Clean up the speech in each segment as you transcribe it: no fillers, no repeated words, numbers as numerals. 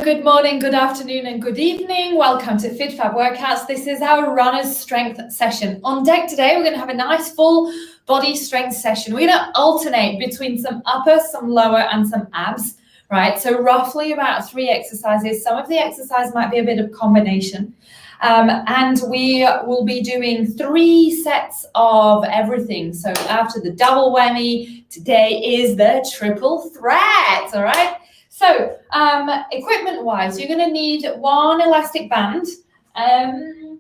good morning, good afternoon, and good evening. Welcome to FitFab Workouts. This is our runner's strength session. On deck today, we're going to have a nice full body strength session. We're going to alternate between some upper, some lower, and some abs, right? So roughly about 3 exercises. Some of the exercise might be a bit of combination. And we will be doing 3 sets of everything. So after the double whammy, today is the triple threat, all right? So equipment-wise, you're going to need 1 elastic band. Go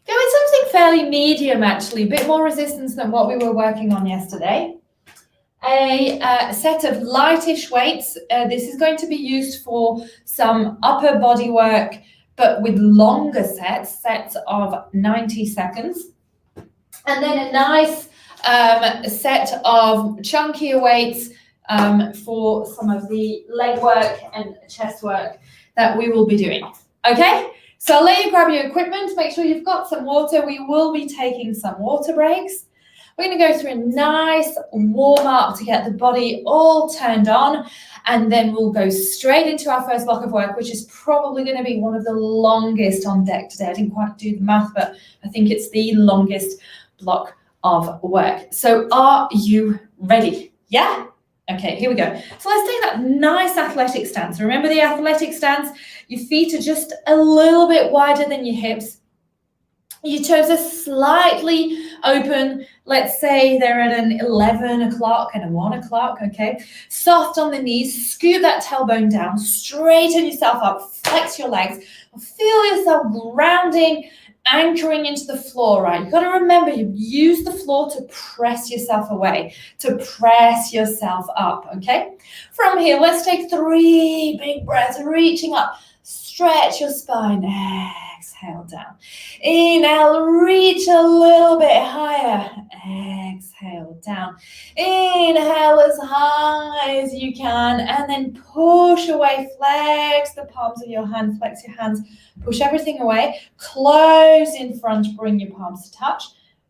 with something fairly medium, actually, a bit more resistance than what we were working on yesterday. A set of lightish weights. This is going to be used for some upper body work, but with longer sets of 90 seconds. And then a nice set of chunkier weights for some of the leg work and chest work that we will be doing. Okay, so I'll let you grab your equipment, make sure you've got some water. We will be taking some water breaks. We're going to go through a nice warm up to get the body all turned on, and then we'll go straight into our first block of work, which is probably going to be one of the longest on deck today. I didn't quite do the math, but I think it's the longest block of work. So are you ready? Yeah? Okay, here we go. So let's take that nice athletic stance. Remember the athletic stance? Your feet are just a little bit wider than your hips. Your toes are slightly open. Let's say they're at an 11 o'clock and a 1 o'clock, okay? Soft on the knees, scoot that tailbone down, straighten yourself up, flex your legs, feel yourself grounding, anchoring into the floor, right? You've got to remember, you use the floor to press yourself away, to press yourself up, okay? From here, let's take 3 big breaths, reaching up. Stretch your spine, exhale down. Inhale, reach a little bit higher. Exhale down. Inhale as high as you can, and then push away. Flex the palms of your hands, flex your hands. Push everything away. Close in front, bring your palms to touch.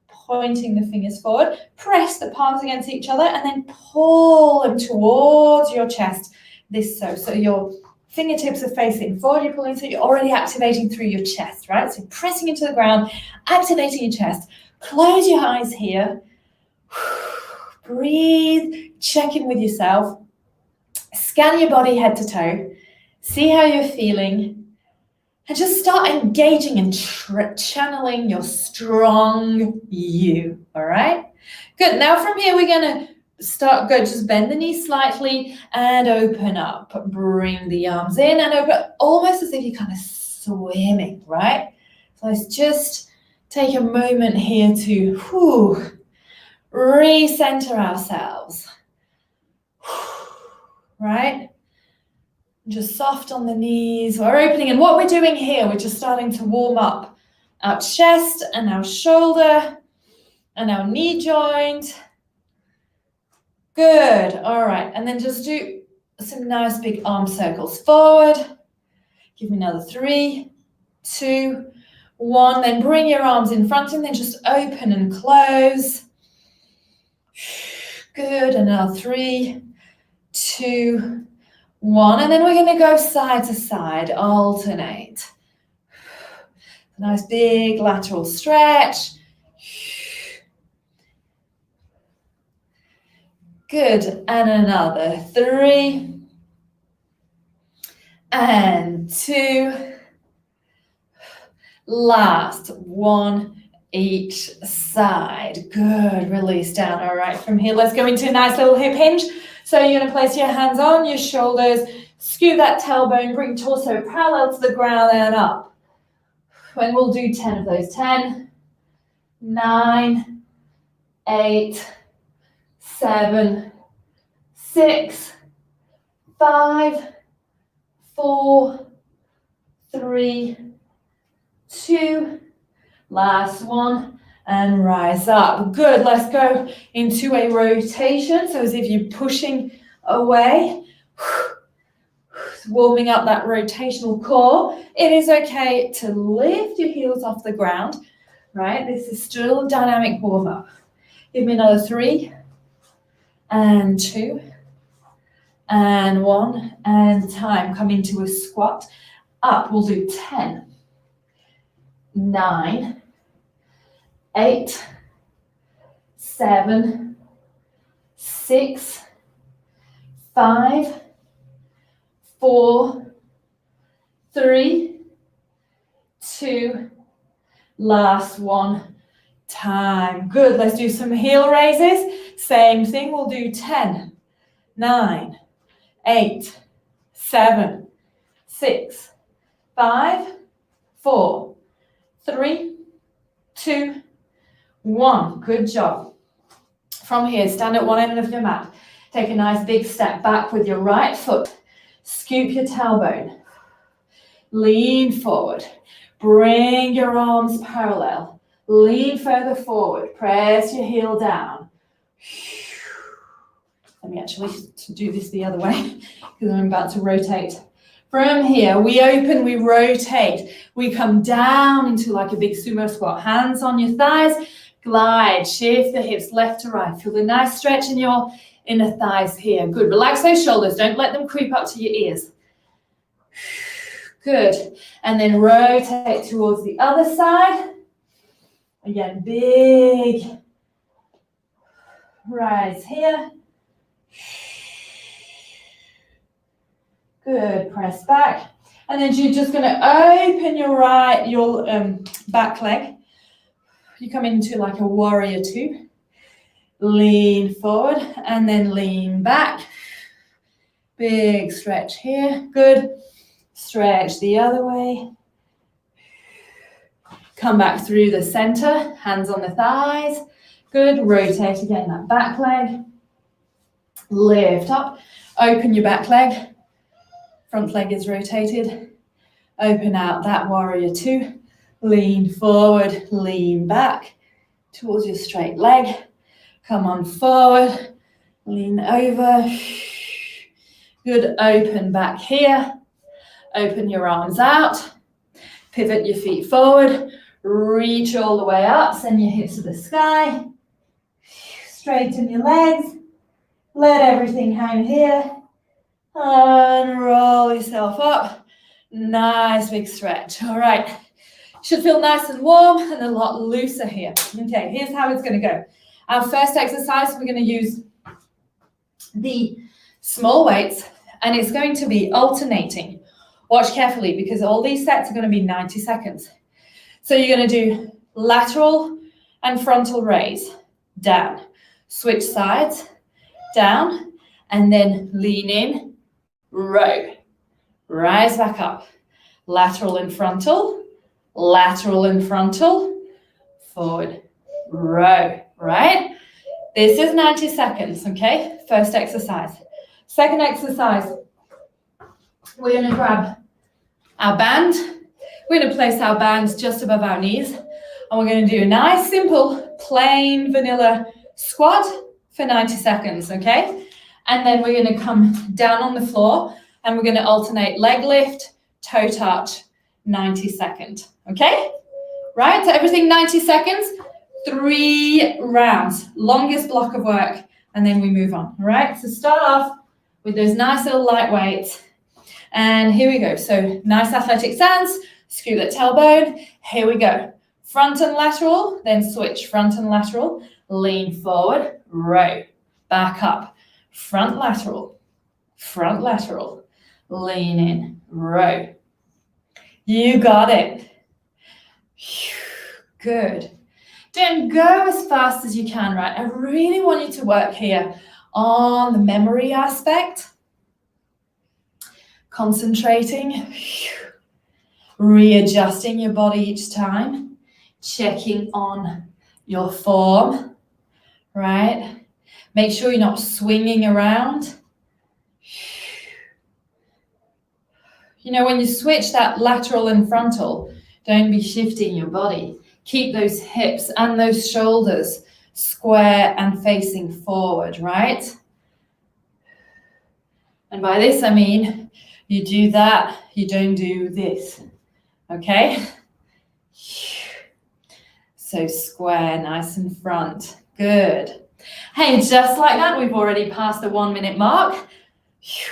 Pointing the fingers forward. Press the palms against each other, and then pull them towards your chest. So your fingertips are facing forward, you're pulling, so you're already activating through your chest, right? So pressing into the ground, activating your chest. Close your eyes here. Breathe, check in with yourself. Scan your body head to toe. See how you're feeling. And just start engaging and channeling your strong you, all right? Good, now from here we're gonna just bend the knees slightly and open up. Bring the arms in and open, almost as if you're kind of swimming, right? So let's just take a moment here to recenter ourselves, right? Just soft on the knees. We're opening, and what we're doing here, we're just starting to warm up our chest and our shoulder and our knee joint. Good, all right, and then just do some nice big arm circles forward. Give me another 3, 2, 1, then bring your arms in front and then just open and close. Good, another 3, 2, 1, and then we're going to go side to side, alternate. Nice big lateral stretch. Good, and another 3, and 2, last 1 each side. Good, release down. All right, from here, let's go into a nice little hip hinge. So you're gonna place your hands on your shoulders, scoot that tailbone, bring torso parallel to the ground and up. And we'll do 10 of those. 10, 9, 8, 7, 6, 5, 4, 3, 2, last 1, and rise up. Good, let's go into a rotation. So as if you're pushing away, warming up that rotational core. It is okay to lift your heels off the ground, right? This is still a dynamic warm up. Give me another 3, and 2, and 1, and time. Come into a squat. Up, we'll do 10, 9, 8, 7, 6, 5, 4, 3, 2, last one, time. Good, let's do some heel raises. Same thing, we'll do 10, 9, 8, 7, 6, 5, 4, 3, 2, 1. Good job. From here, stand at one end of your mat. Take a nice big step back with your right foot. Scoop your tailbone. Lean forward. Bring your arms parallel. Lean further forward. Press your heel down. Let me actually do this the other way because I'm about to rotate. From here, we open, we rotate. We come down into like a big sumo squat. Hands on your thighs. Glide, shift the hips left to right. Feel the nice stretch in your inner thighs here. Good. Relax those shoulders. Don't let them creep up to your ears. Good. And then rotate towards the other side. Again, big rise here. Good. Press back. And then you're just going to open your back leg. You come into like a warrior 2. Lean forward and then lean back. Big stretch here. Good. Stretch the other way. Come back through the center. Hands on the thighs. Good. Rotate again that back leg. Lift up. Open your back leg. Front leg is rotated. Open out that warrior 2. Lean forward, lean back towards your straight leg. Come on forward, lean over. Good, open back here. Open your arms out. Pivot your feet forward. Reach all the way up. Send your hips to the sky. Straighten your legs. Let everything hang here. Unroll yourself up. Nice big stretch. All right. Should feel nice and warm and a lot looser here. Okay, here's how it's going to go. Our first exercise, we're going to use the small weights, and it's going to be alternating. Watch carefully because all these sets are going to be 90 seconds. So you're going to do lateral and frontal raise, down. Switch sides, down, and then lean in, row. Rise back up. Lateral and frontal. Lateral and frontal, forward, row, right? This is 90 seconds, okay? First exercise. Second exercise, we're going to grab our band. We're going to place our bands just above our knees, and we're going to do a nice, simple, plain vanilla squat for 90 seconds, okay? And then we're going to come down on the floor, and we're going to alternate leg lift, toe touch, 90 seconds. Okay? Right? So everything 90 seconds, 3 rounds. Longest block of work. And then we move on. All right? So start off with those nice little light weights. And here we go. So nice athletic stance. Scoot that tailbone. Here we go. Front and lateral. Then switch. Front and lateral. Lean forward. Row. Back up. Front lateral. Front lateral. Lean in. Row. You got it. Good. Don't go as fast as you can, right? I really want you to work here on the memory aspect. Concentrating. Readjusting your body each time. Checking on your form, right? Make sure you're not swinging around. You know, when you switch that lateral and frontal, don't be shifting your body. Keep those hips and those shoulders square and facing forward, right? And by this, I mean, you do that, you don't do this, okay? So square, nice and front. Good. Hey, just like that, we've already passed the 1 minute mark.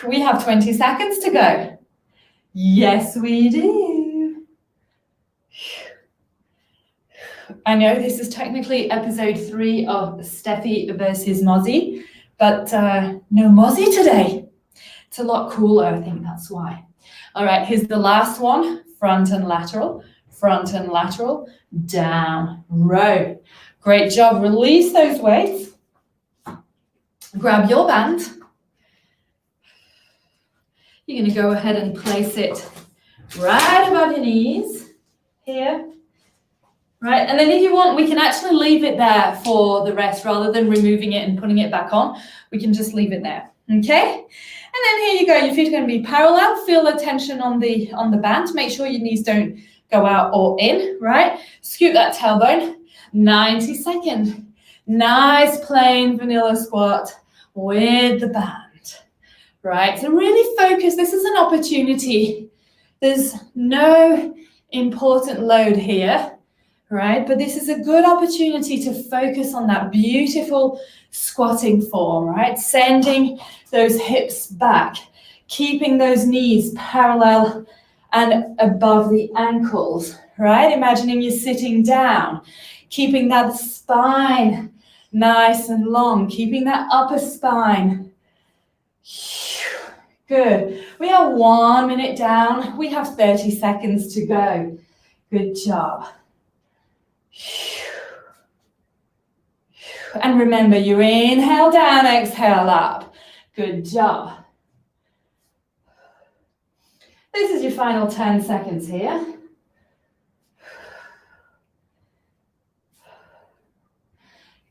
We have 20 seconds to go. Yes, we do. I know this is technically episode 3 of Steffi versus Mozzie, but no Mozzie today. It's a lot cooler, I think that's why. All right, here's the last one. Front and lateral, down, row. Great job. Release those weights. Grab your band. You're going to go ahead and place it right above your knees here. Right, and then if you want, we can actually leave it there for the rest rather than removing it and putting it back on. We can just leave it there, okay? And then here you go, your feet are going to be parallel. Feel the tension on the band. Make sure your knees don't go out or in, right? Scoot that tailbone. 90 seconds. Nice plain vanilla squat with the band, right? So really focus. This is an opportunity. There's no important load here. Right, but this is a good opportunity to focus on that beautiful squatting form, right? Sending those hips back, keeping those knees parallel and above the ankles, right? Imagining you're sitting down, keeping that spine nice and long, keeping that upper spine. Good. We are 1 minute down. We have 30 seconds to go. Good job. And remember, you inhale down, exhale up. Good job. This is your final 10 seconds here.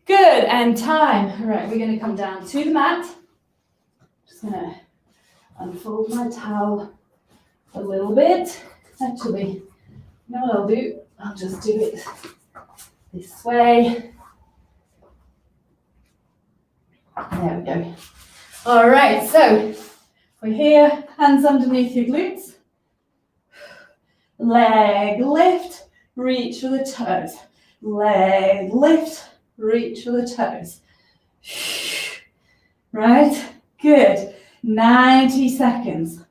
Good, and time. All right, we're going to come down to the mat. Just going to unfold my towel a little bit. Actually, you know what I'll do? I'll just do it this way. There we go. All right, so we're here, hands underneath your glutes. Leg lift, reach for the toes. Leg lift, reach for the toes. Right, good. 90 seconds.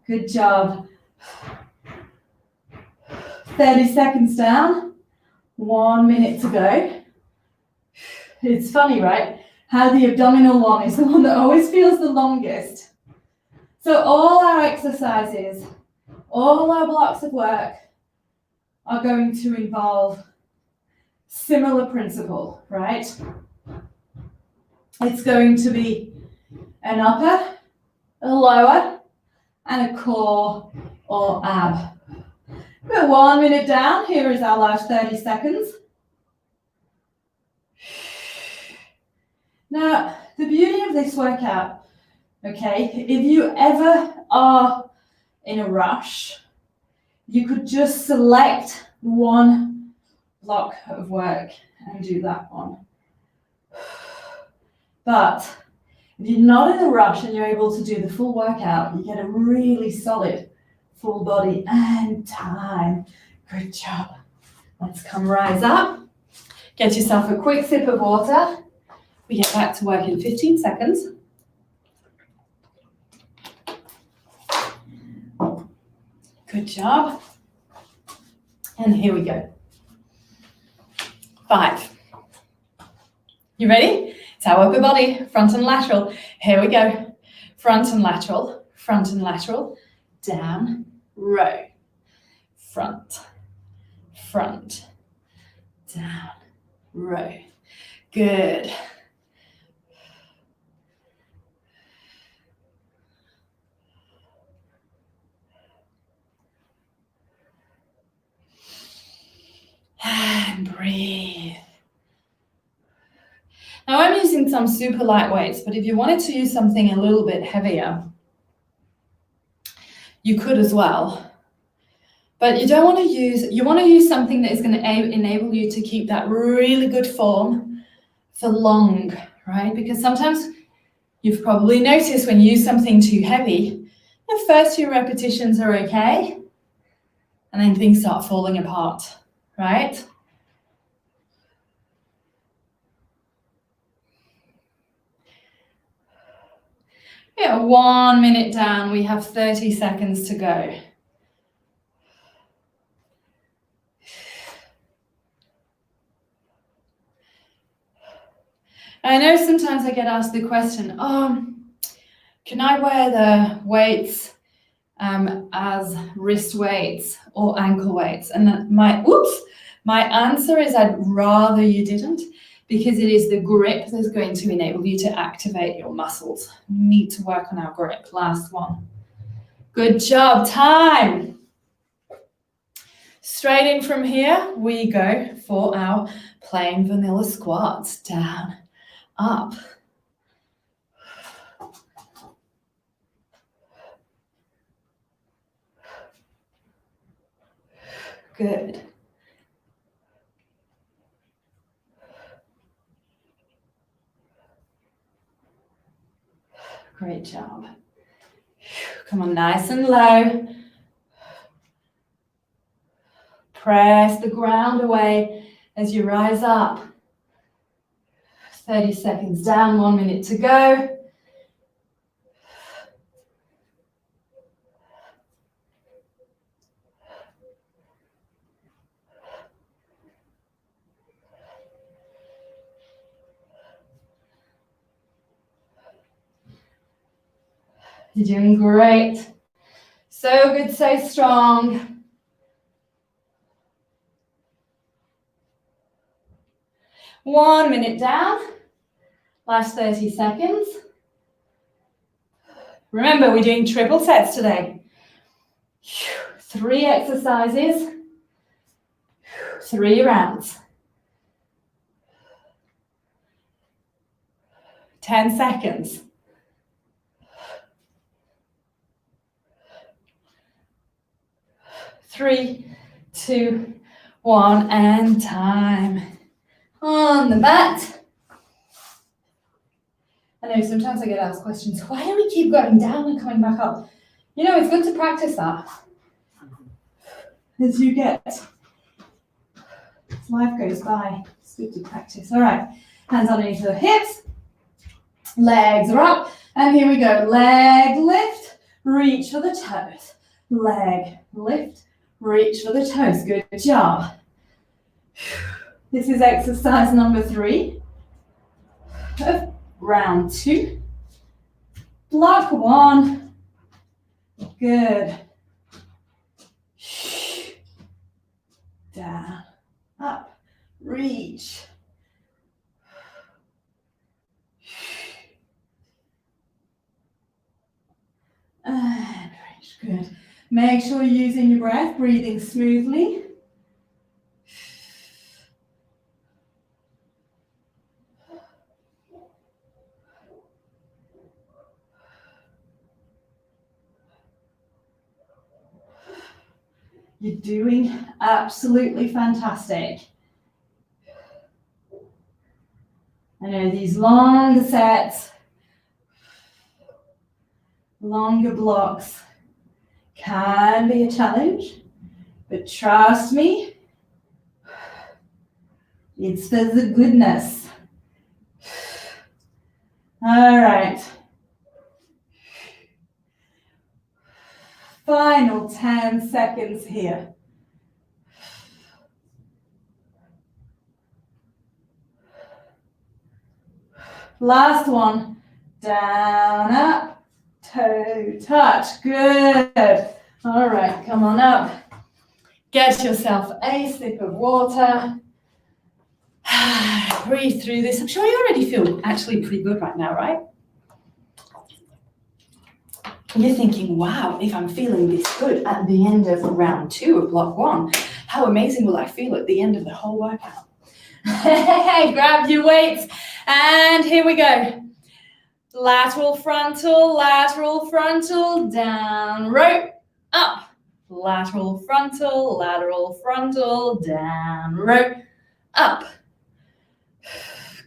Good job. 30 seconds down. 1 minute to go. It's funny, right? How the abdominal one is the one that always feels the longest. So all our exercises, all our blocks of work are going to involve similar principle, right? It's going to be an upper, a lower, and a core or ab. We're 1 minute down. Here is our last 30 seconds. Now, the beauty of this workout, okay, if you ever are in a rush, you could just select one block of work and do that one. But if you're not in a rush and you're able to do the full workout, you get a really solid full body and time. Good job. Let's come rise up. Get yourself a quick sip of water. We get back to work in 15 seconds. Good job. And here we go. 5. You ready? It's our upper body, front and lateral. Here we go. Front and lateral, down, row. Front, down, row. Good. And breathe. Now I'm using some super light weights, but if you wanted to use something a little bit heavier, you could as well. But you don't want to you want to use something that is going to enable you to keep that really good form for long, right? Because sometimes you've probably noticed when you use something too heavy, the first few repetitions are okay, and then things start falling apart, right? Yeah, 1 minute down, we have 30 seconds to go. I know sometimes I get asked the question, can I wear the weights as wrist weights or ankle weights? And my answer is I'd rather you didn't, because it is the grip that's going to enable you to activate your muscles. We need to work on our grip. Last one. Good job. Time. Straight in from here, we go for our plain vanilla squats. Down, up. Good. Great job. Come on, nice and low. Press the ground away as you rise up. 30 seconds down, 1 minute to go. You're doing great. So good, so strong. One minute down. Last 30 seconds. Remember, we're doing triple sets today. 3 exercises, 3 rounds. 10 seconds. 3, 2, 1, and time. On the mat. I know sometimes I get asked questions, why do we keep going down and coming back up? You know, it's good to practice that. As you get, as life goes by, it's good to practice. All right, hands underneath the hips, legs are up, and here we go. Leg lift, reach for the toes. Leg lift, reach for the toes. Good job. This is exercise number 3 of round 2. Block 1. Good. Down, up, reach. And reach. Good. Make sure you're using your breath, breathing smoothly. You're doing absolutely fantastic. I know these longer sets, longer blocks can be a challenge, but trust me, it's for the goodness. All right. Final 10 seconds here. Last one. Down, up, toe touch. Good. All right, come on up. Get yourself a sip of water. Breathe through this. I'm sure you already feel actually pretty good right now, right? You're thinking, wow, if I'm feeling this good at the end of round 2 of block 1, how amazing will I feel at the end of the whole workout? Grab your weights, and here we go. Lateral frontal, down, rope, up, lateral frontal, down, row, up.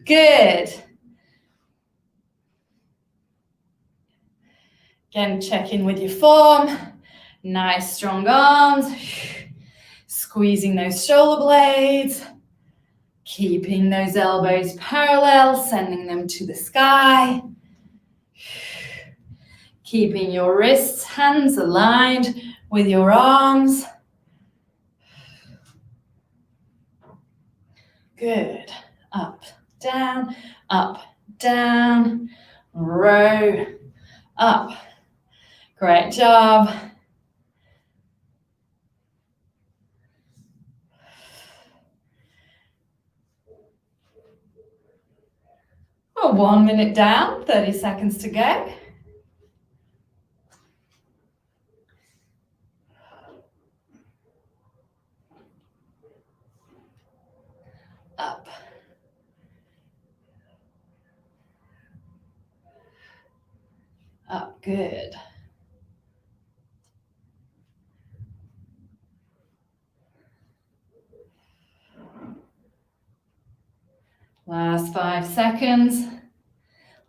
Good. Again, check in with your form. Nice strong arms. Squeezing those shoulder blades. Keeping those elbows parallel, sending them to the sky. Keeping your wrists, hands aligned with your arms. Good. Up, down, row, up. Great job. Well, 1 minute down, 30 seconds to go. Up. Up, good. Last 5 seconds.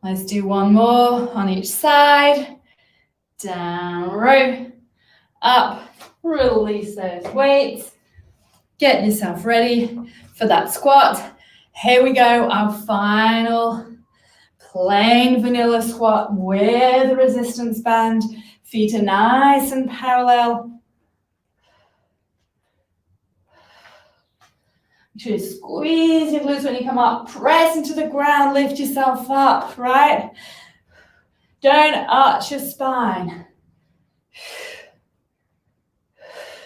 Let's do one more on each side. Down, row, up, release those weights. Get yourself ready for that squat. Here we go, our final plain vanilla squat with a resistance band. Feet are nice and parallel. Make sure you squeeze your glutes when you come up. Press into the ground, lift yourself up, right? Don't arch your spine.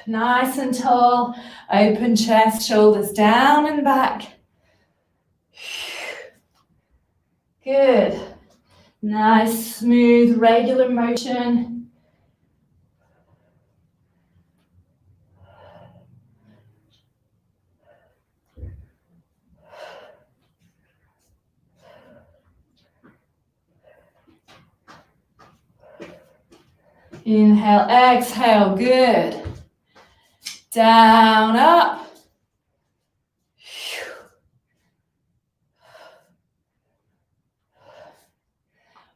Nice and tall. Open chest, shoulders down and back. Good. Nice, smooth, regular motion. Inhale, exhale, good. Down, up.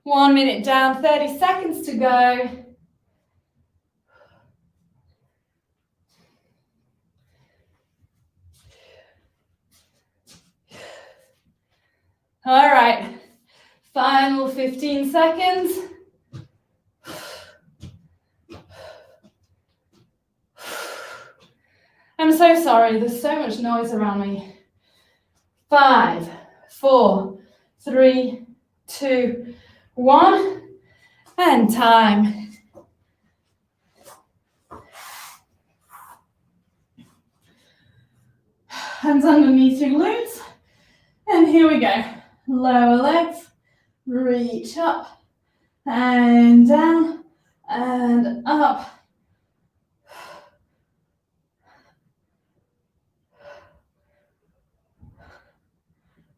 1 minute down, 30 seconds to go. All right, final 15 seconds. I'm so sorry, there's so much noise around me. 5, 4, 3, 2, 1, and time. Hands underneath your glutes, and here we go. Lower legs, reach up, and down, and up.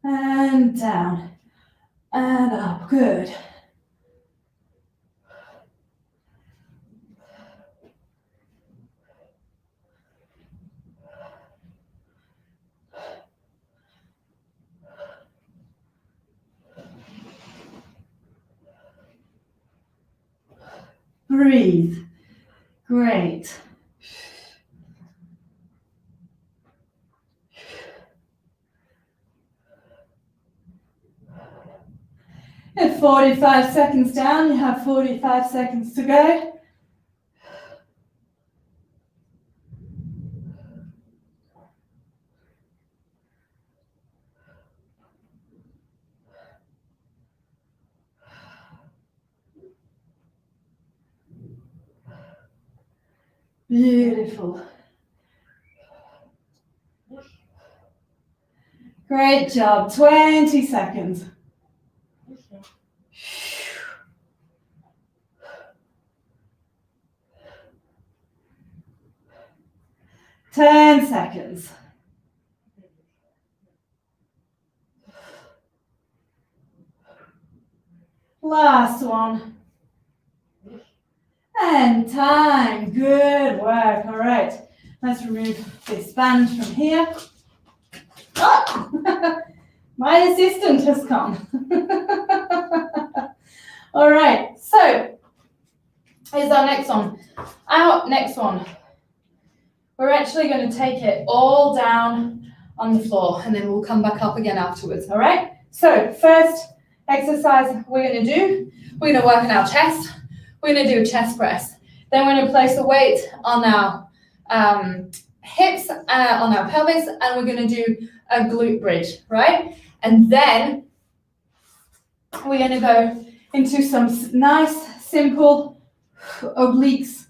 And down, and up, good. Breathe, great. At 45 seconds down, you have 45 seconds to go. Beautiful. Great job. 20 seconds. Ten seconds. Last one. And time. Good work. All right. Let's remove this band from here. Oh, my assistant has come. All right, so here's our next one. Our next one. We're actually going to take it all down on the floor and then we'll come back up again afterwards, all right? So first exercise we're going to do, we're going to work on our chest. We're going to do a chest press. Then we're going to place the weight on our hips, on our pelvis, and we're going to do a glute bridge, right? And then we're going to go into some nice, simple obliques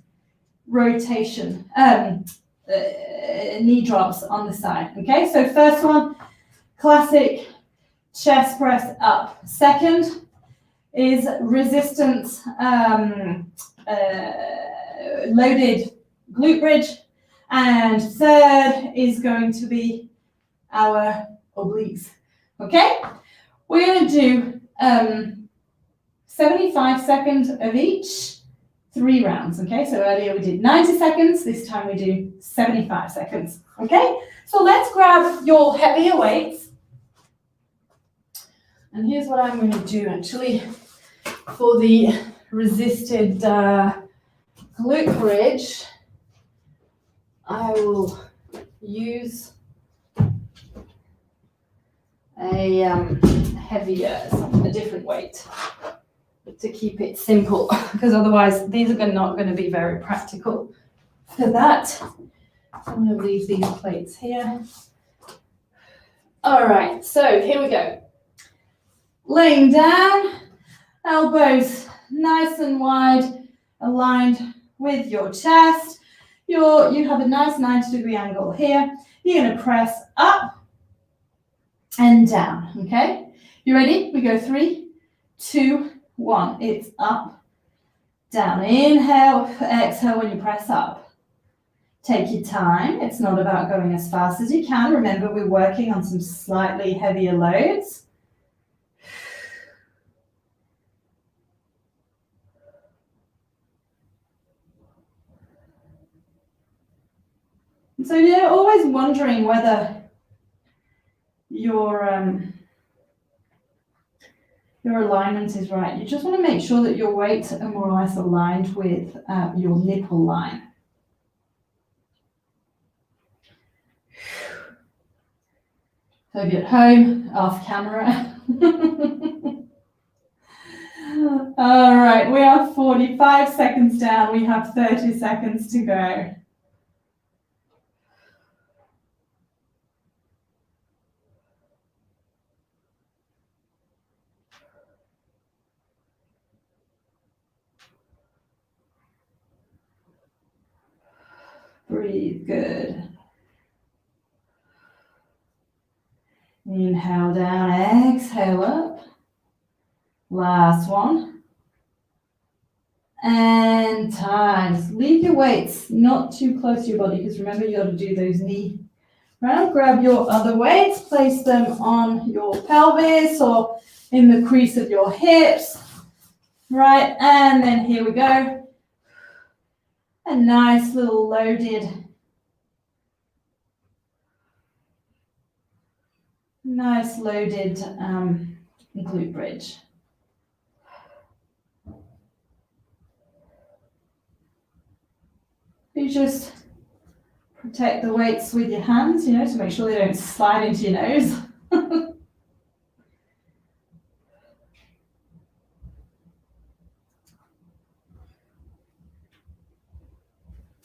rotation, knee drops on the side, okay? So first one, classic chest press up. Second is resistance loaded glute bridge. And third is going to be our obliques, okay? We're going to do 75 seconds of each, 3 rounds, okay? So earlier we did 90 seconds, this time we do 75 seconds, okay? So let's grab your heavier weights. And here's what I'm going to do actually for the resisted glute bridge. I will use a heavier, a different weight to keep it simple, because otherwise these are not going to be very practical for that. I'm going to leave these plates here. All right, so here we go. Laying down, elbows nice and wide, aligned with your chest. You have a nice 90-degree angle here. You're going to press up and down, okay? You ready? We go 3, 2, 1. It's up, down. Inhale, exhale when you press up. Take your time. It's not about going as fast as you can. Remember, we're working on some slightly heavier loads. So you're always wondering whether your alignment is right. You just want to make sure that your weights are more or less aligned with your nipple line. So if you're at home, off camera. All right, we are 45 seconds down. We have 30 seconds to go. Breathe, good. Inhale down, exhale up. Last one. And times. Leave your weights not too close to your body, because remember you got to do those knee round. Grab your other weights, place them on your pelvis or in the crease of your hips. Right, and then here we go. A nice little loaded, glute bridge. You just protect the weights with your hands, to make sure they don't slide into your nose.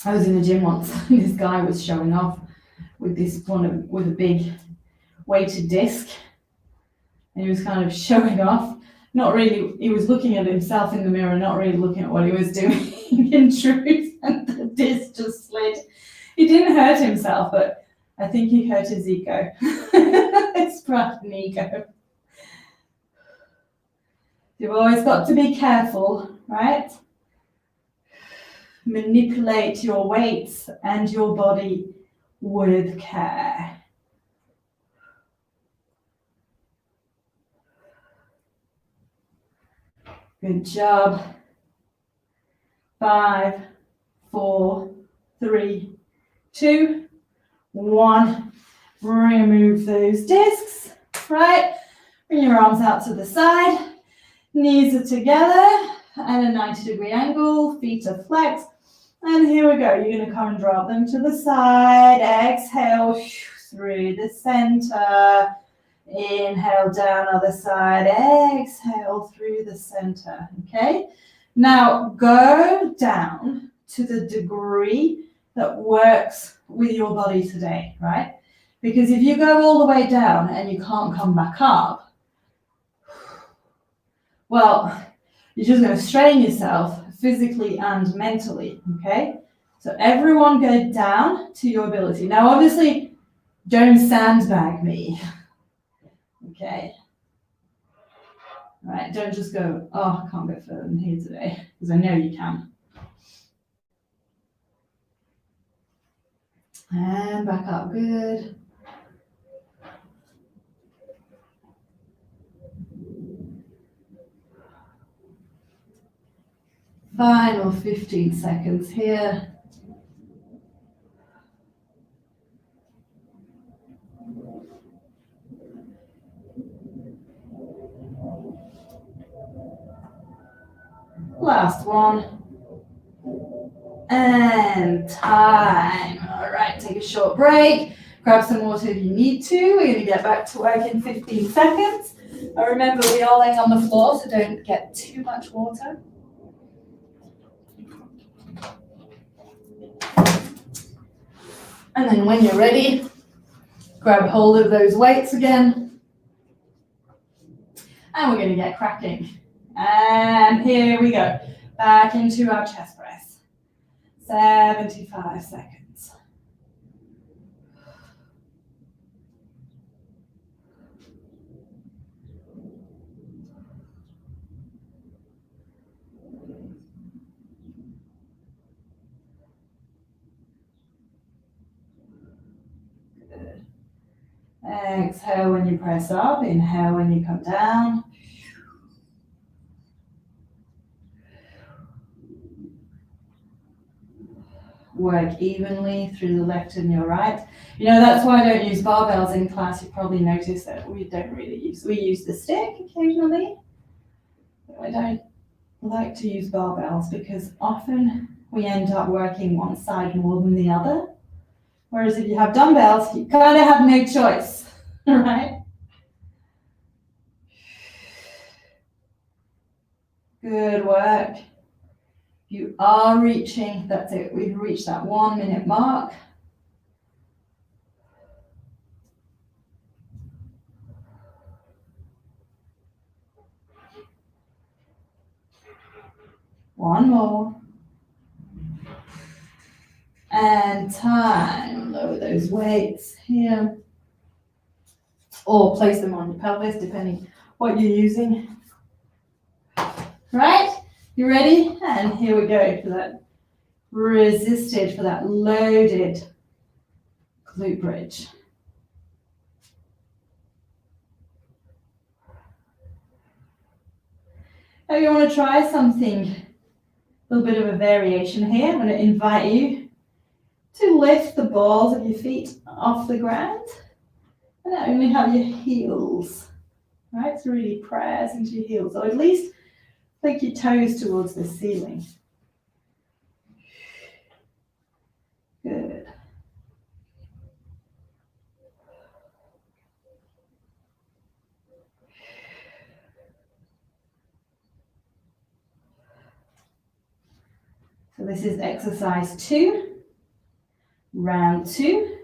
I was in the gym once. This guy was showing off with with a big weighted disc, and he was kind of showing off. Not really. He was looking at himself in the mirror, not really looking at what he was doing. In truth, and the disc just slid. He didn't hurt himself, but I think he hurt his ego. It's pride and ego. You've always got to be careful, right? Manipulate your weights and your body with care. Good job. 5, 4, 3, 2, 1. Remove those discs, right? Bring your arms out to the side. Knees are together at a 90-degree angle. Feet are flexed. And here we go. You're going to come and drop them to the side. Exhale through the center. Inhale down other side. Exhale through the center. Okay? Now go down to the degree that works with your body today, right? Because if you go all the way down and you can't come back up, well, you're just going to strain yourself physically and mentally, okay? So everyone go down to your ability. Now, obviously, don't sandbag me, okay? All right, don't just go, oh, I can't go further than here today, because I know you can. And back up, good. Final 15 seconds here. Last one. And time. All right, take a short break. Grab some water if you need to. We're going to get back to work in 15 seconds. Remember, we are laying on the floor, so don't get too much water. And then when you're ready, grab hold of those weights again. And we're going to get cracking. And here we go. Back into our chest press. 75 seconds. Good. Exhale when you press up. Inhale when you come down. Work evenly through the left and your right. You know, that's why I don't use barbells in class. You probably noticed that we use the stick occasionally. I don't like to use barbells because often we end up working one side more than the other. Whereas if you have dumbbells, you kind of have no choice, right? Good work. You are reaching, that's it, we've reached that 1 minute mark. One more. And time, lower those weights here. Or place them on your pelvis, depending what you're using. Right? You ready? And here we go for that resisted, for that loaded glute bridge. Now you want to try something, a little bit of a variation here. I'm going to invite you to lift the balls of your feet off the ground and only have your heels, right? So really press into your heels, or at least flick your toes towards the ceiling. Good. So this is exercise 2, round 2,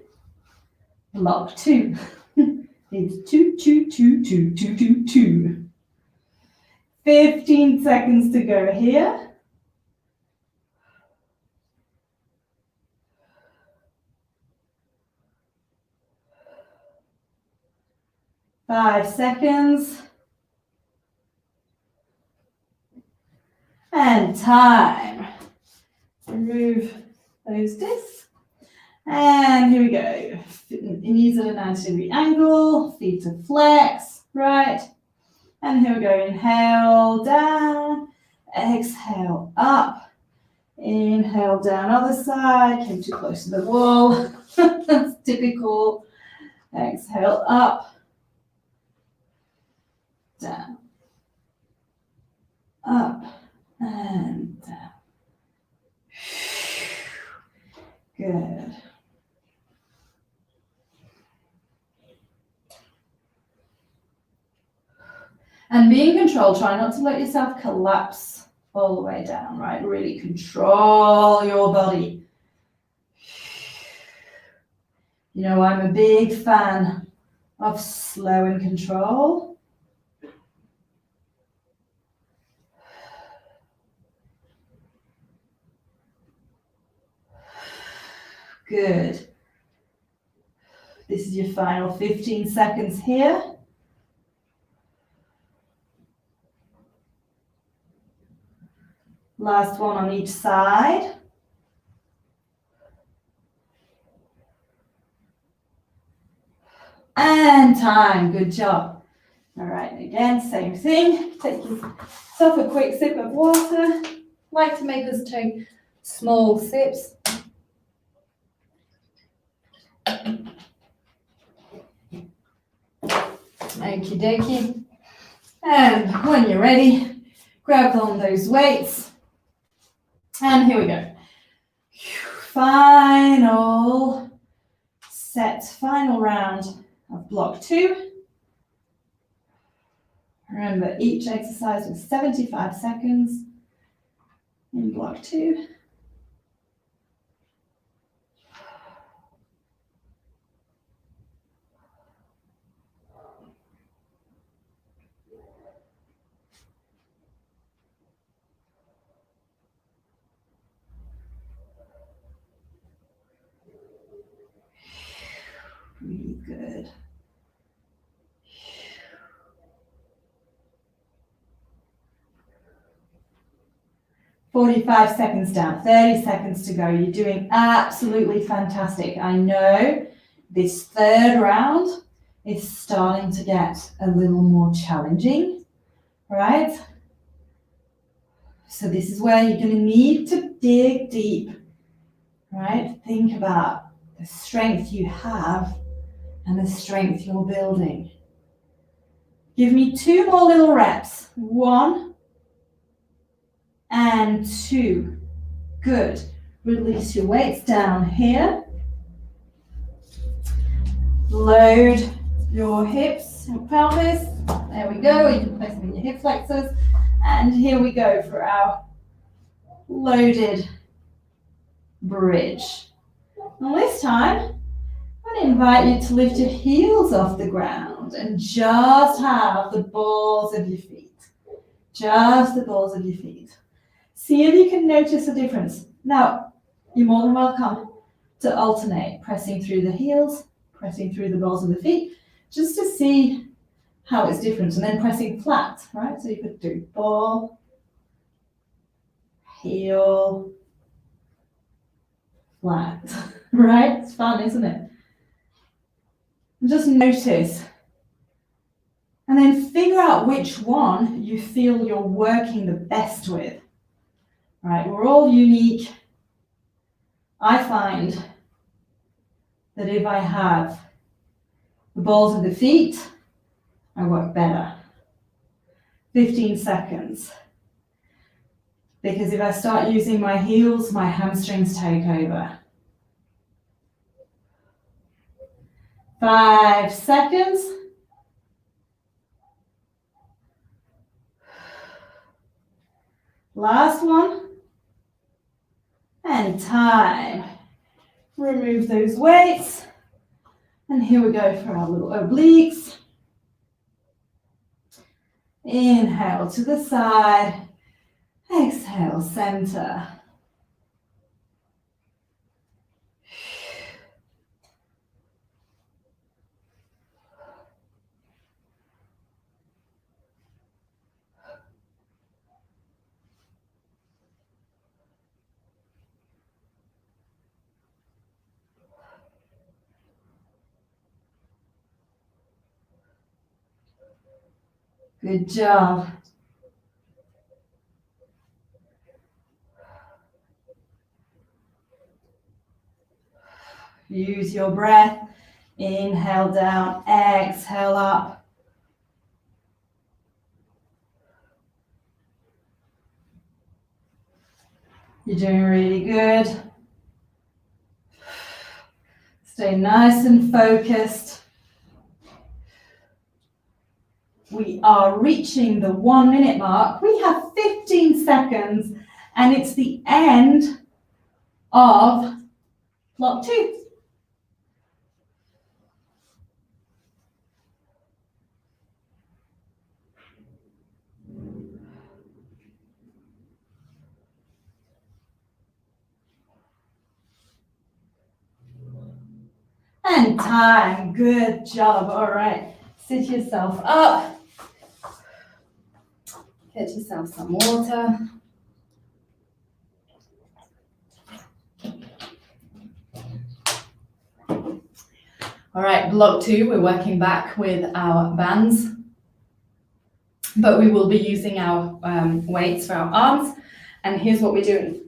block 2. It's 2, 2, 2, 2, 2, 2, 2. 15 seconds to go here. Five seconds. And time. Remove those discs. And here we go. Knees at a 90-degree angle, feet are flex, right? And here we go. Inhale down, exhale up. Inhale down other side, came too close to the wall. That's typical. Exhale up, down, up, and down. Good. And be in control. Try not to let yourself collapse all the way down, right? Really control your body. You know, I'm a big fan of slow and control. Good. This is your final 15 seconds here. Last one on each side. And time, good job. All right, again, same thing. Take yourself a quick sip of water. Like to make us take small sips. Okie dokie. And when you're ready, grab on those weights. And here we go. Final set, final round of block 2. Remember, each exercise was 75 seconds in block 2. Really good. "45 seconds down, 30 seconds to go." You're doing absolutely fantastic. I know this third round is starting to get a little more challenging, right? So this is where you're going to need to dig deep, right? Think about the strength you have and the strength you're building. Give me 2 more little reps. 1 and 2. Good. Release your weights down here. Load your hips and pelvis. There we go. You can place them in your hip flexors. And here we go for our loaded bridge. And this time, I'm going to invite you to lift your heels off the ground and just have the balls of your feet. Just the balls of your feet. See if you can notice a difference. Now, you're more than welcome to alternate, pressing through the heels, pressing through the balls of the feet, just to see how it's different, and then pressing flat, right? So you could do ball, heel, flat, right? It's fun, isn't it? Just notice. And then figure out which one you feel you're working the best with. Right, we're all unique. I find that if I have the balls of the feet, I work better. 15 seconds. Because if I start using my heels, my hamstrings take over. 5 seconds. Last one. And time. Remove those weights. And here we go for our little obliques. Inhale to the side. Exhale, center. Good job. Use your breath. Inhale down, exhale up. You're doing really good. Stay nice and focused. We are reaching the 1 minute mark. We have 15 seconds and it's the end of block 2. And time, good job. All right, sit yourself up. Get yourself some water. All right, block 2, we're working back with our bands, but we will be using our weights for our arms. And here's what we're doing.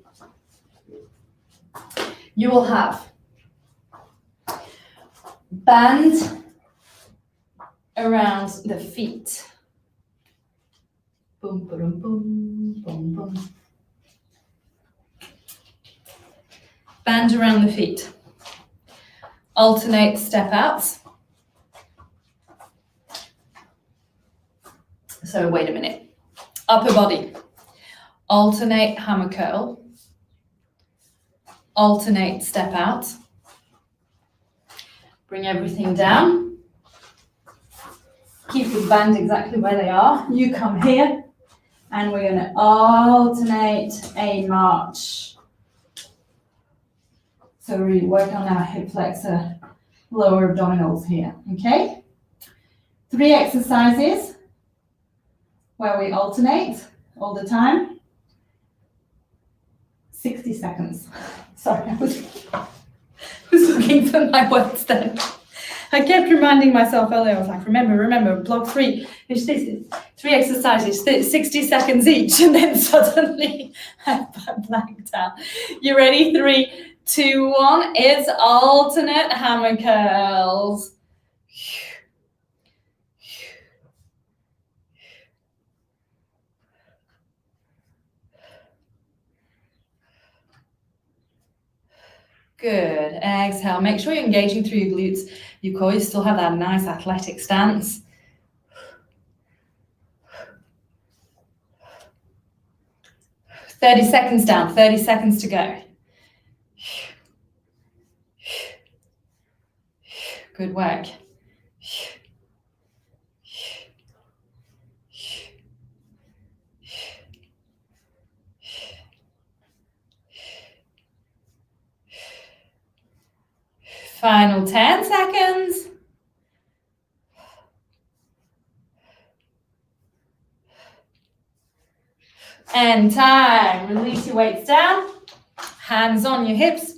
You will have band around the feet. Boom, boom, boom, boom, boom. Band around the feet. Alternate step outs. So wait a minute. Upper body. Alternate hammer curl. Alternate step out. Bring everything down. Keep the band exactly where they are. You come here and we're going to alternate a march. So really work on our hip flexor, lower abdominals here, okay? 3 exercises where we alternate all the time. 60 seconds. Sorry, I was looking for my words then. I kept reminding myself earlier, I was like, remember, block 3. This is 3 exercises, 60 seconds each, and then suddenly I blanked out. You ready? 3, 2, 1 is alternate hammer curls. Good. Exhale. Make sure you're engaging through your glutes, your core. You still have that nice athletic stance. "30 seconds down, 30 seconds to go. Good work. Final 10 seconds. And time. Release your weights down. Hands on your hips.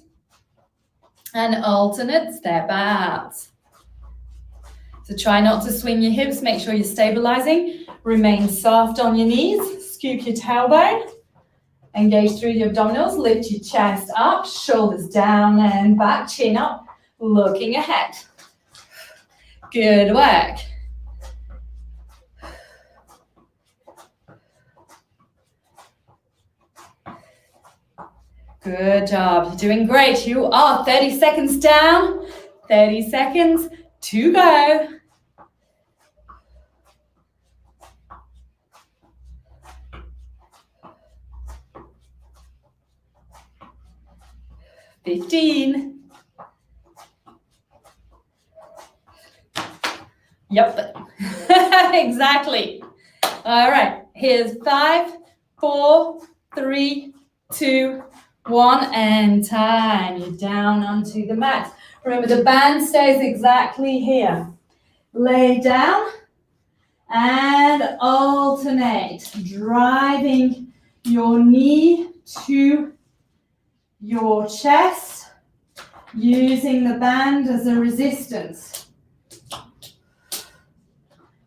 And alternate step out. So try not to swing your hips. Make sure you're stabilizing. Remain soft on your knees. Scoop your tailbone. Engage through your abdominals. Lift your chest up. Shoulders down and back. Chin up. Looking ahead. Good work. Good job. You're doing great. You are 30 seconds down, 30 seconds to go. "15. Yep, exactly. All right, here's 5, 4, 3, 2, 1, and time. You're down onto the mat. Remember, the band stays exactly here. Lay down and alternate, driving your knee to your chest, using the band as a resistance.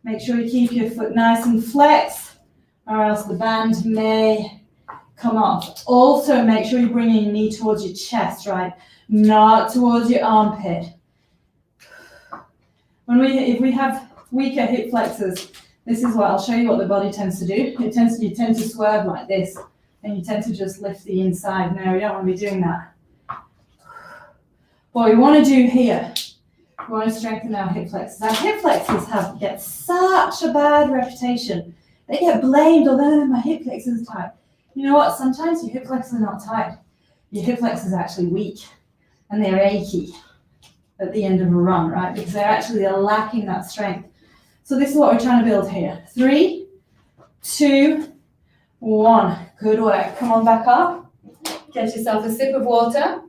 Make sure you keep your foot nice and flexed, or else the band may come off. Also, make sure you're bringing your knee towards your chest, right? not towards your armpit. If we have weaker hip flexors, this is what I'll show you what the body tends to do. You tend to swerve like this, and you tend to just lift the inside. No, we don't want to be doing that. What we want to do here, we want to strengthen our hip flexors. Our hip flexors get such a bad reputation. They get blamed, although my hip flexors are tight. You know what? Sometimes your hip flexors are not tight. Your hip flexors are actually weak, and they're achy at the end of a run, right? Because they're lacking that strength. So this is what we're trying to build here. 3, 2, 1. Good work. Come on back up. Get yourself a sip of water.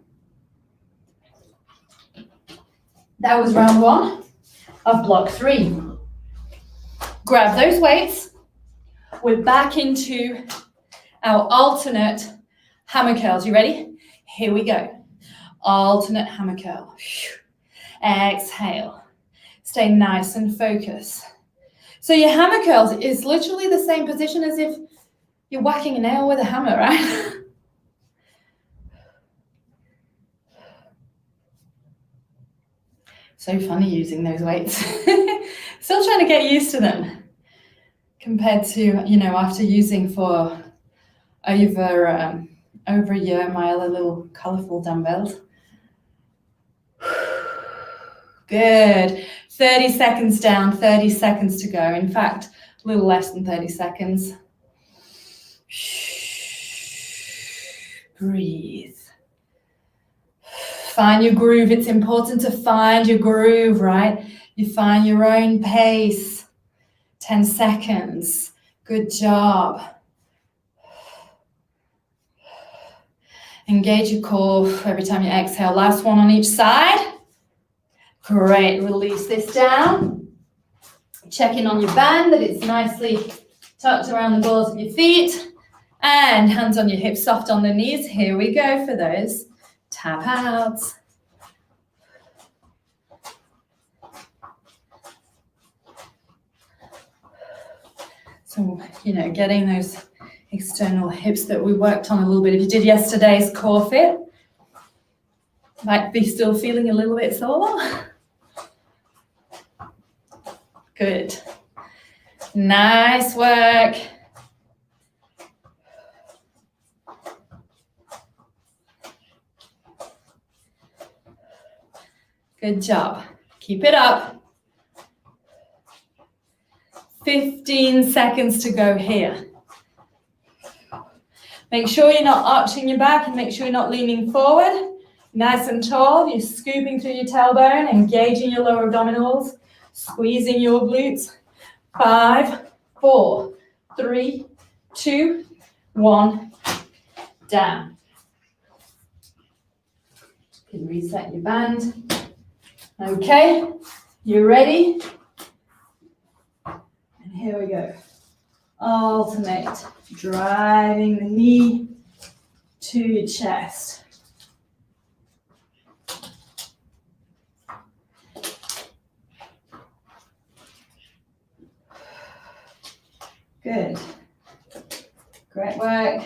That was round 1 of block 3. Grab those weights. We're back into our alternate hammer curls. You ready? Here we go. Alternate hammer curl. Exhale. Stay nice and focused. So your hammer curls is literally the same position as if you're whacking a nail with a hammer, right? So funny using those weights. Still trying to get used to them compared to, after using for over a year my other little colorful dumbbells. Good. 30 seconds down, 30 seconds to go. In fact, a little less than 30 seconds. Breathe. Find your groove. It's important to find your groove, right? You find your own pace. 10 seconds. Good job. Engage your core every time you exhale. Last one on each side. Great. Release this down. Check in on your band, that it's nicely tucked around the balls of your feet. And hands on your hips, soft on the knees. Here we go for those tap outs. So, getting those external hips that we worked on a little bit. If you did yesterday's core fit, might be still feeling a little bit sore. Good. Nice work. Good job. Keep it up. 15 seconds to go here. Make sure you're not arching your back and make sure you're not leaning forward. Nice and tall. You're scooping through your tailbone, engaging your lower abdominals, squeezing your glutes. 5, 4, 3, 2, 1. Down. You can reset your band. Okay, you ready? And here we go. Alternate, driving the knee to your chest. Good. Great work.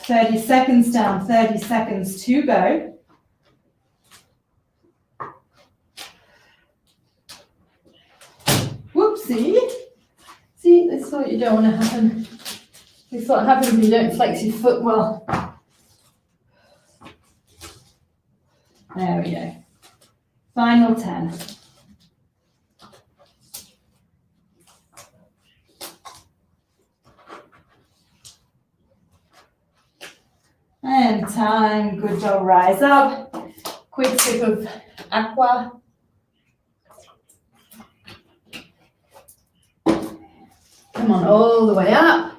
Thirty seconds down, 30 seconds to go. Whoopsie. See, this is what you don't want to happen. This is what happens when you don't flex your foot well. There we go. Final 10. And time. Good job. Rise up. Quick sip of aqua. Come on, all the way up.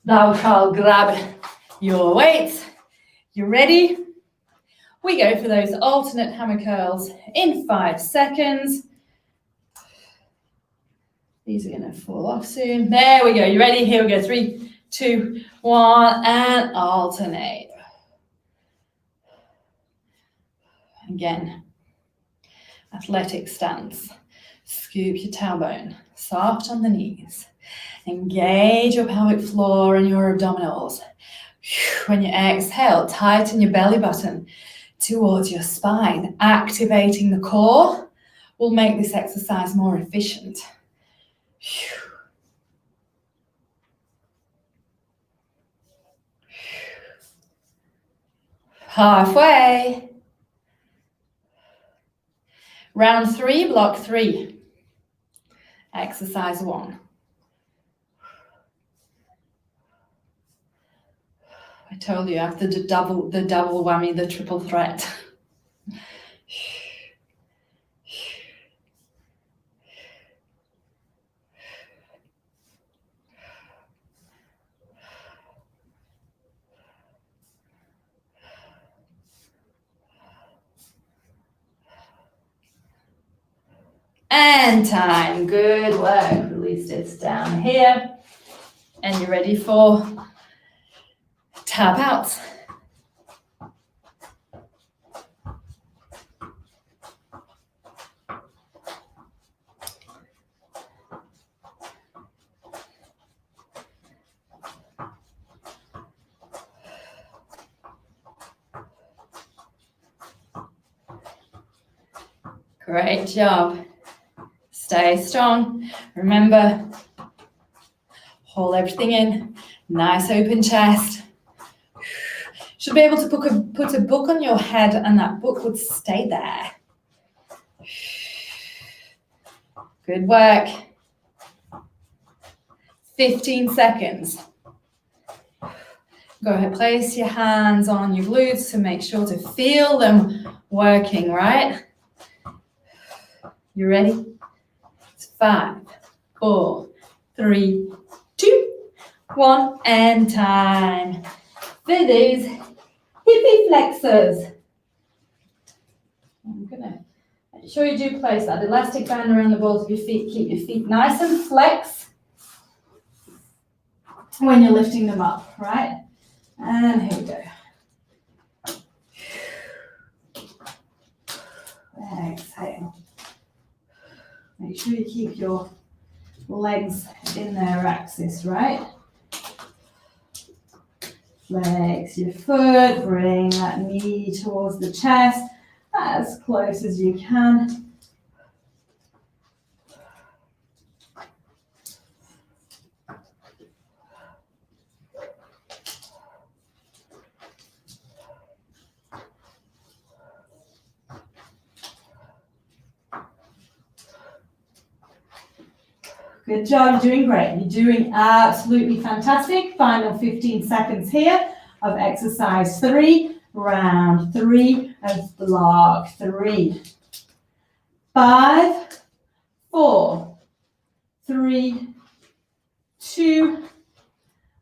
Now I'll grab your weights. You ready? We go for those alternate hammer curls in 5 seconds. These are going to fall off soon. There we go. You ready? Here we go. 3, 2, 1, and alternate. Again, athletic stance. Scoop your tailbone, soft on the knees. Engage your pelvic floor and your abdominals. When you exhale, tighten your belly button towards your spine. Activating the core will make this exercise more efficient. Halfway. Round 3, block 3. Exercise 1. I told you after the double whammy, the triple threat. And time. Good work. Release this down here. And you're ready for tap outs. Great job. Stay strong. Remember, hold everything in. Nice open chest. Should be able to put a book on your head and that book would stay there. Good work. 15 seconds. Go ahead, place your hands on your glutes to make sure to feel them working, right? You ready? It's 5, 4, 3, 2, 1, and time. For these hippie flexors. I'm gonna make sure you do place that elastic band around the balls of your feet. Keep your feet nice and flex when you're lifting them up, right? And here we go. Exhale. Make sure you keep your legs in their axis, right? Flex your foot, bring that knee towards the chest as close as you can. Good job, you're doing great. You're doing absolutely fantastic. Final 15 seconds here of exercise 3, round 3 of block 3. 5, 4, 3, 2,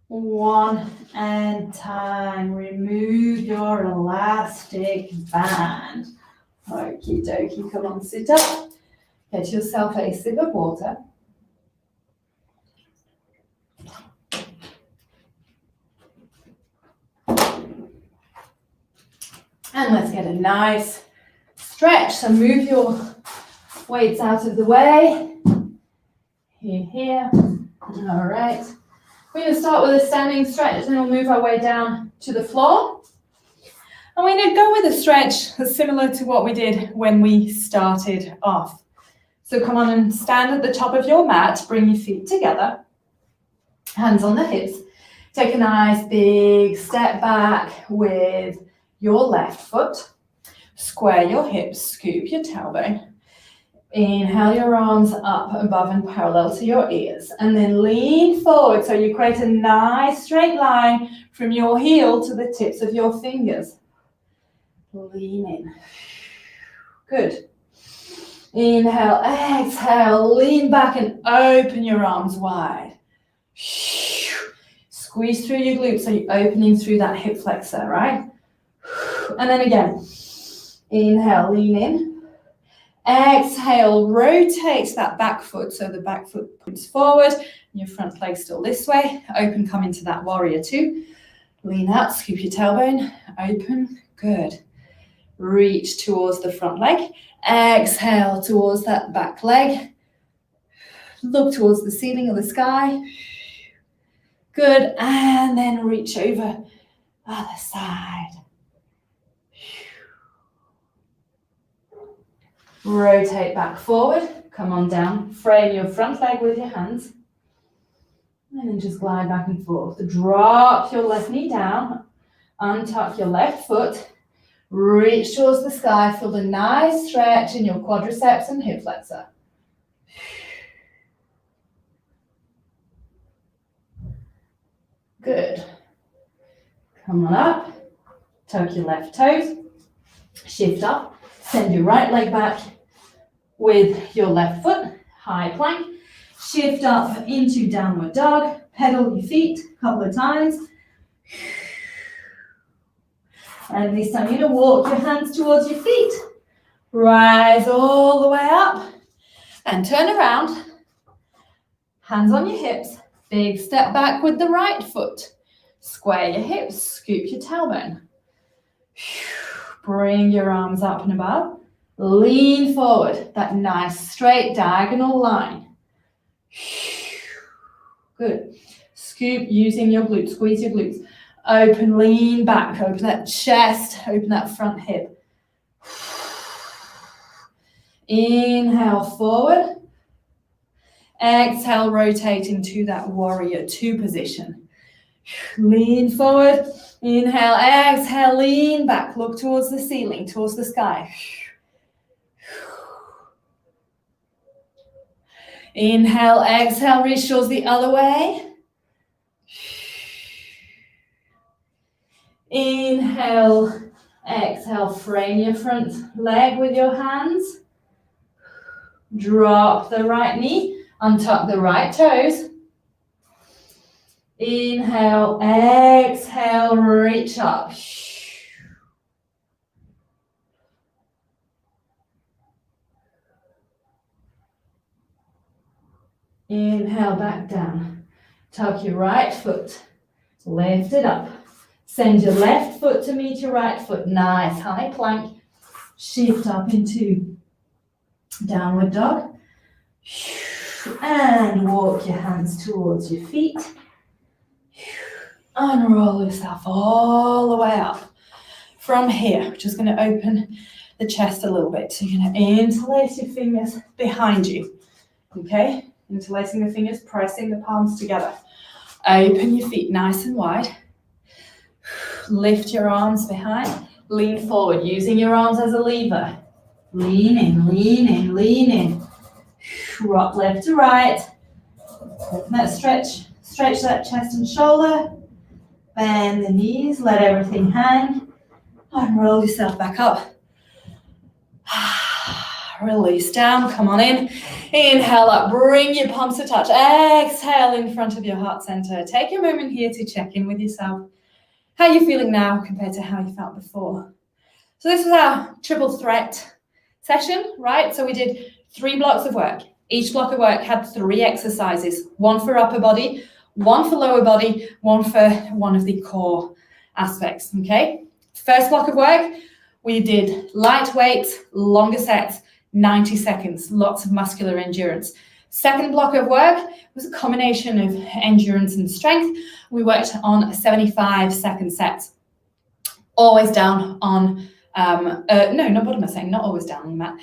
1, and time. Remove your elastic band. Okie dokie, come on, sit up. Get yourself a sip of water. And let's get a nice stretch. So move your weights out of the way. Here. All right. We're going to start with a standing stretch, and we'll move our way down to the floor. And we're going to go with a stretch that's similar to what we did when we started off. So come on and stand at the top of your mat. Bring your feet together. Hands on the hips. Take a nice big step back with your left foot. Square your hips, scoop your tailbone. Inhale your arms up above and parallel to your ears. And then lean forward so you create a nice straight line from your heel to the tips of your fingers. Lean in. Good. Inhale, exhale, lean back and open your arms wide. Squeeze through your glutes so you're opening through that hip flexor, right? And then again, inhale, lean in. Exhale, rotate that back foot so the back foot points forward and your front leg still this way. Open, come into that warrior 2. Lean out, scoop your tailbone, open, good. reach towards the front leg. Exhale towards that back leg. Look towards the ceiling or the sky. Good, and then reach over other side. Rotate back forward, come on down, frame your front leg with your hands, and then just glide back and forth. Drop your left knee down, untuck your left foot, reach towards the sky, feel the nice stretch in your quadriceps and hip flexor. Good. Come on up, tuck your left toes, shift up, send your right leg back with your left foot, high plank, shift up into downward dog, pedal your feet a couple of times. And this time you're going to walk your hands towards your feet. Rise all the way up and turn around. Hands on your hips. Big step back with the right foot. Square your hips, scoop your tailbone. Bring your arms up and above. Lean forward, that nice straight diagonal line. Good. Scoop using your glutes, squeeze your glutes. Open, lean back, open that chest, open that front hip. Inhale forward. Exhale, rotate into that warrior two position. Lean forward. Inhale, exhale, lean back. Look towards the ceiling, towards the sky. Inhale, exhale, reach towards the other way. Inhale, exhale, frame your front leg with your hands. Drop the right knee. Untuck the right toes. Inhale, exhale, reach up. Inhale, back down. Tuck your right foot. Lift it up. Send your left foot to meet your right foot. Nice high plank. Shift up into downward dog. And walk your hands towards your feet. Unroll yourself all the way up. From here, we're just going to open the chest a little bit. So you're going to interlace your fingers behind you. Okay? Interlacing the fingers, pressing the palms together. Open your feet nice and wide. Lift your arms behind. Lean forward, using your arms as a lever. Lean in, lean in, lean in. Rock left to right. Open that stretch that chest and shoulder. Bend the knees, let everything hang. And roll yourself back up. Release down, come on in. Inhale up, bring your palms to touch. Exhale in front of your heart center. Take a moment here to check in with yourself. How are you feeling now compared to how you felt before? So this was our triple threat session, right? So we did 3 blocks of work. Each block of work had 3 exercises, 1 for upper body, 1 for lower body, 1 for one of the core aspects, okay? First block of work, we did lightweight, longer sets, 90 seconds, lots of muscular endurance. Second block of work was a combination of endurance and strength. We worked on 75-second sets, always down on, no, not bottom, I'm saying, not always down on the mat.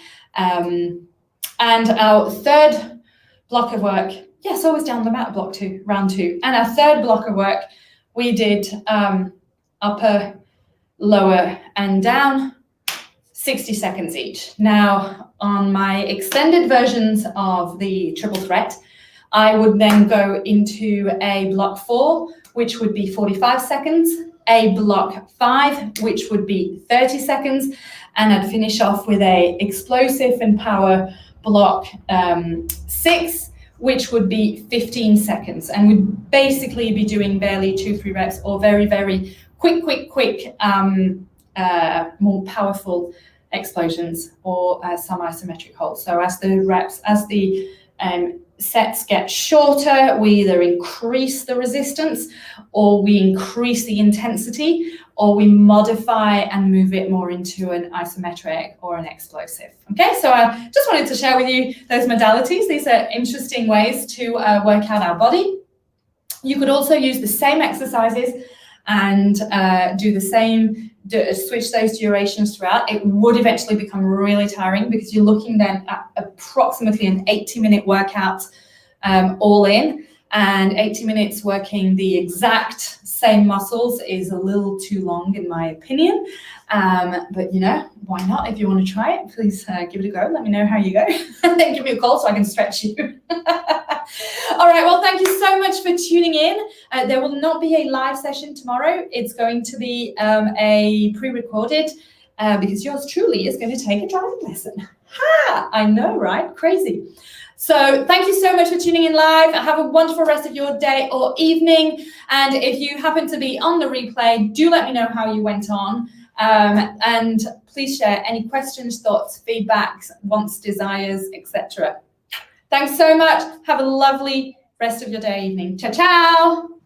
And our third block of work, yes, always down the mat, block 2, round 2. And our third block of work, we did upper, lower, and down, 60 seconds each. Now, on my extended versions of the triple threat, I would then go into a block 4, which would be 45 seconds, a block 5, which would be 30 seconds, and I'd finish off with a explosive and power block 6, which would be 15 seconds. And we'd basically be doing barely 2-3 reps or very, very quick, more powerful explosions or some isometric holds. So as the sets get shorter, we either increase the resistance or we increase the intensity, or we modify and move it more into an isometric or an explosive. Okay, so I just wanted to share with you those modalities. These are interesting ways to work out our body. You could also use the same exercises and do the same, switch those durations throughout. It would eventually become really tiring because you're looking then at approximately an 80-minute workout all in, and 80 minutes working the exact same muscles is a little too long in my opinion. But you know, why not? If you want to try it, please give it a go. Let me know how you go. And then give me a call so I can stretch you. All right, well, thank you so much for tuning in. There will not be a live session tomorrow. It's going to be a pre-recorded because yours truly is going to take a driving lesson. Ha! I know, right? Crazy. So thank you so much for tuning in live. Have a wonderful rest of your day or evening. And if you happen to be on the replay, do let me know how you went on. And please share any questions, thoughts, feedbacks, wants, desires, etc. Thanks so much. Have a lovely rest of your day, evening. Ciao, ciao.